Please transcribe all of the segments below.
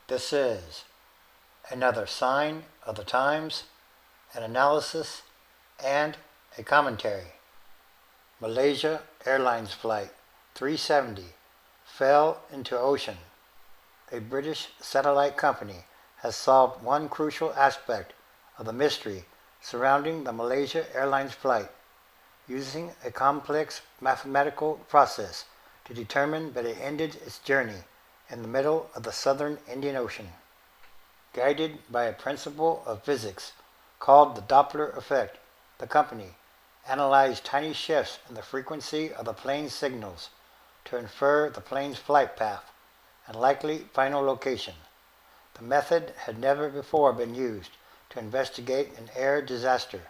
This is another sign of the times, an analysis, and a commentary. Malaysia Airlines Flight 370 fell into ocean. A British satellite company has solved one crucial aspect of the mystery surrounding the Malaysia Airlines flight, using a complex mathematical process to determine that it ended its journey in the middle of the southern Indian Ocean. Guided by a principle of physics called the Doppler effect, the company analyzed tiny shifts in the frequency of the plane's signals to infer the plane's flight path and likely final location. The method had never before been used to investigate an air disaster,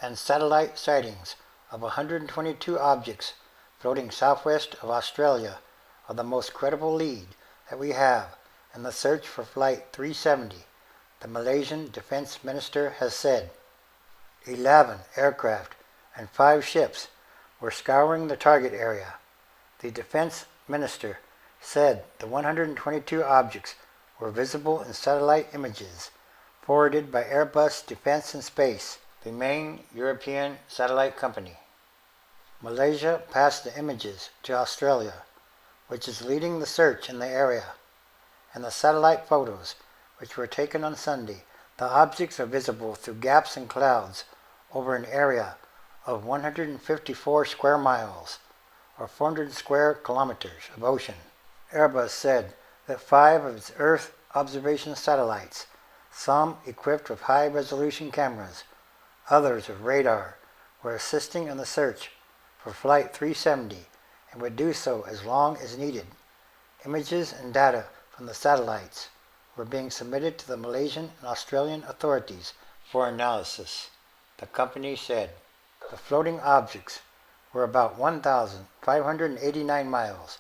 and satellite sightings of 122 objects floating southwest of Australia are the most credible lead that we have in the search for Flight 370, the Malaysian Defense Minister has said. 11 aircraft and 5 ships were scouring the target area. The Defense Minister said the 122 objects were visible in satellite images forwarded by Airbus Defence and Space, the main European satellite company. Malaysia passed the images to Australia, which is leading the search in the area. In the satellite photos, which were taken on Sunday, the objects are visible through gaps in clouds over an area of 154 square miles, or 400 square kilometers of ocean. Airbus said that 5 of its Earth observation satellites, some equipped with high-resolution cameras, others with radar, were assisting in the search for Flight 370 and would do so as long as needed. Images and data from the satellites were being submitted to the Malaysian and Australian authorities for analysis, the company said. The floating objects were about 1,589 miles,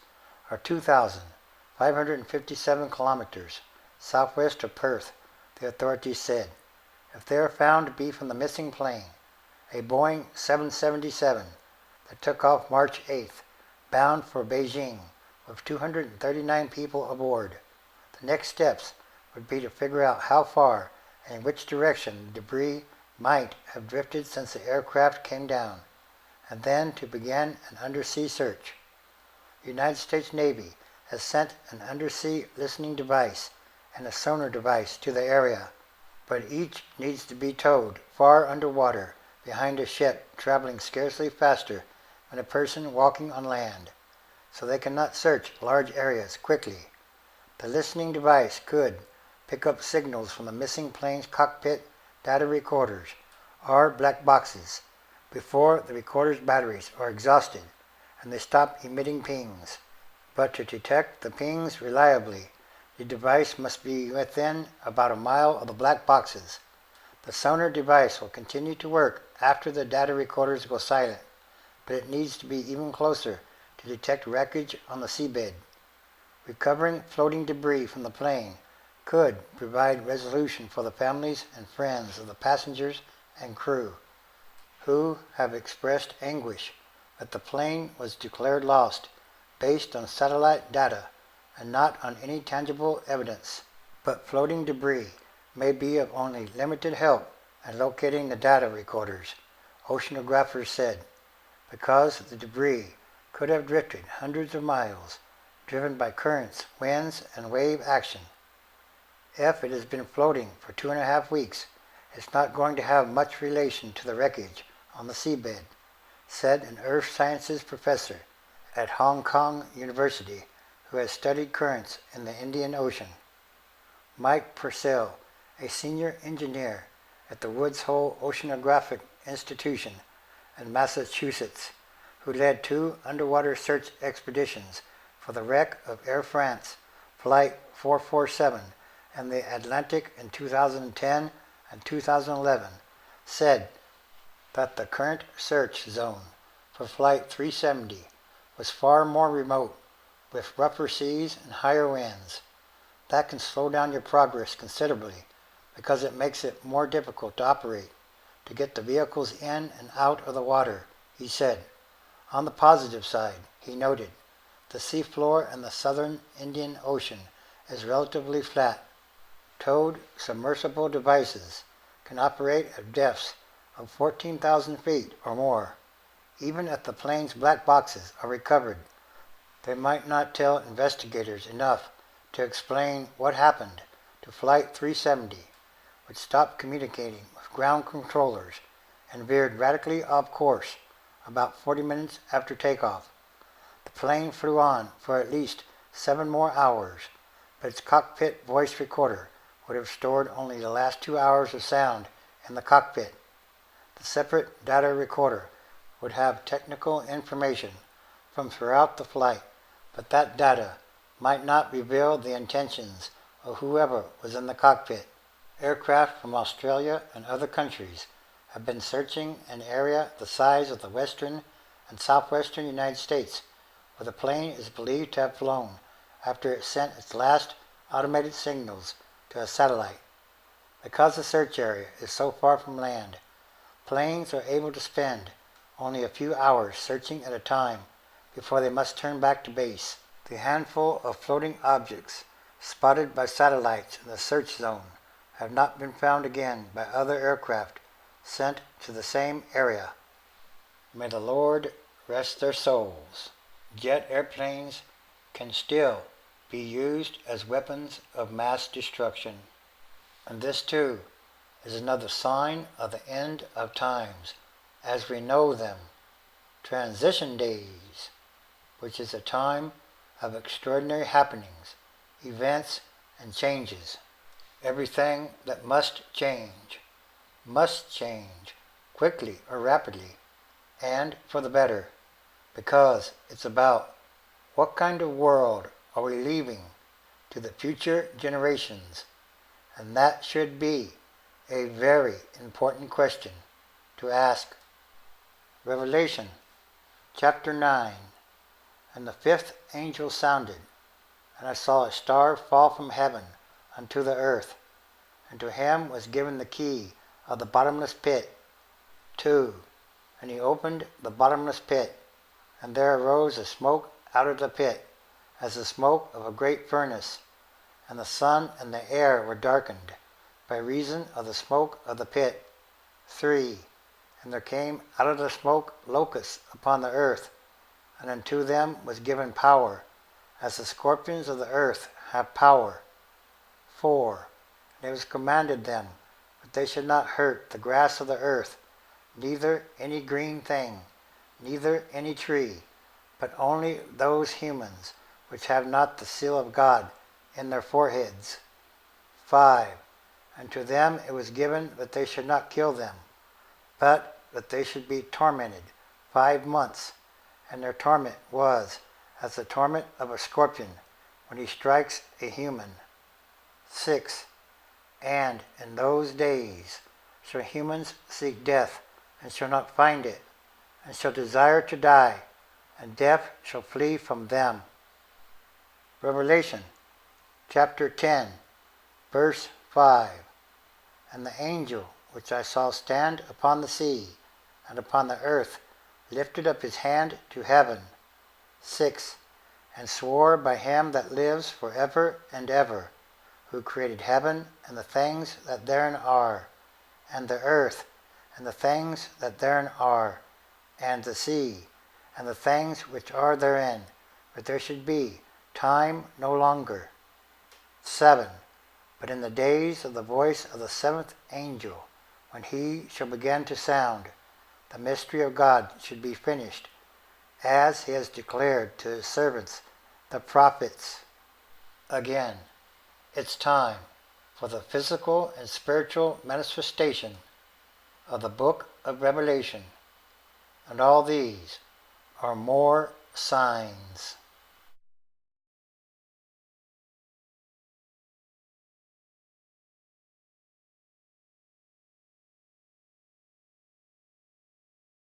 or 2,557 kilometers, southwest of Perth, the authorities said. If they are found to be from the missing plane, a Boeing 777 that took off March 8th, bound for Beijing, with 239 people aboard, the next steps would be to figure out how far and in which direction the debris might have drifted since the aircraft came down, and then to begin an undersea search. The United States Navy has sent an undersea listening device and a sonar device to the area, but each needs to be towed far underwater behind a ship traveling scarcely faster than a person walking on land, so they cannot search large areas quickly. The listening device could pick up signals from the missing plane's cockpit data recorders, or black boxes, before the recorder's batteries are exhausted and they stop emitting pings. But to detect the pings reliably, the device must be within about a mile of the black boxes. The sonar device will continue to work after the data recorders go silent, but it needs to be even closer to detect wreckage on the seabed. Recovering floating debris from the plane could provide resolution for the families and friends of the passengers and crew, who have expressed anguish that the plane was declared lost based on satellite data and not on any tangible evidence. But floating debris may be of only limited help in locating the data recorders, oceanographers said, because the debris could have drifted hundreds of miles, driven by currents, winds, and wave action. If it has been floating for 2.5 weeks, it's not going to have much relation to the wreckage on the seabed, said an earth sciences professor at Hong Kong University who has studied currents in the Indian Ocean. Mike Purcell, a senior engineer at the Woods Hole Oceanographic Institution in Massachusetts, who led 2 underwater search expeditions for the wreck of Air France Flight 447 in the Atlantic in 2010 and 2011, said that the current search zone for Flight 370 was far more remote, with rougher seas and higher winds. That can slow down your progress considerably because it makes it more difficult to operate, to get the vehicles in and out of the water, he said. On the positive side, he noted, the seafloor in the southern Indian Ocean is relatively flat. Towed submersible devices can operate at depths of 14,000 feet or more. Even if the plane's black boxes are recovered, they might not tell investigators enough to explain what happened to Flight 370, which stopped communicating with ground controllers and veered radically off course about 40 minutes after takeoff. The plane flew on for at least 7 more hours, but its cockpit voice recorder would have stored only the last 2 hours of sound in the cockpit. The separate data recorder would have technical information from throughout the flight, but that data might not reveal the intentions of whoever was in the cockpit. Aircraft from Australia and other countries have been searching an area the size of the western and southwestern United States, where the plane is believed to have flown after it sent its last automated signals to a satellite. Because the search area is so far from land, planes are able to spend only a few hours searching at a time before they must turn back to base. The handful of floating objects spotted by satellites in the search zone have not been found again by other aircraft sent to the same area. May the Lord rest their souls. Jet airplanes can still be used as weapons of mass destruction. And this too is another sign of the end of times as we know them. Transition days, which is a time of extraordinary happenings, events, and changes. Everything that must change quickly or rapidly, and for the better, because it's about what kind of world are we leaving to the future generations, and that should be a very important question to ask. Revelation chapter 9. And the 5th angel sounded, and I saw a star fall from heaven unto the earth, and to him was given the key of the bottomless pit. 2. And he opened the bottomless pit, and there arose a smoke out of the pit, as the smoke of a great furnace, and the sun and the air were darkened by reason of the smoke of the pit. 3. And there came out of the smoke locusts upon the earth, and unto them was given power, as the scorpions of the earth have power. 4. And it was commanded them that they should not hurt the grass of the earth, neither any green thing, neither any tree, but only those humans which have not the seal of God in their foreheads. 5. And to them it was given that they should not kill them, but that they should be tormented 5 months, and their torment was as the torment of a scorpion when he strikes a human. 6. And in those days shall humans seek death, and shall not find it, and shall desire to die, and death shall flee from them. Revelation chapter 10, verse 5. And the angel which I saw stand upon the sea and upon the earth lifted up his hand to heaven. 6. And swore by him that lives for ever and ever, who created heaven and the things that therein are, and the earth and the things that therein are, and the sea and the things which are therein, that there should be time no longer. 7. But in the days of the voice of the 7th angel, when he shall begin to sound, the mystery of God should be finished, as he has declared to his servants, the prophets. Again, it's time for the physical and spiritual manifestation of the book of Revelation, and all these are more signs.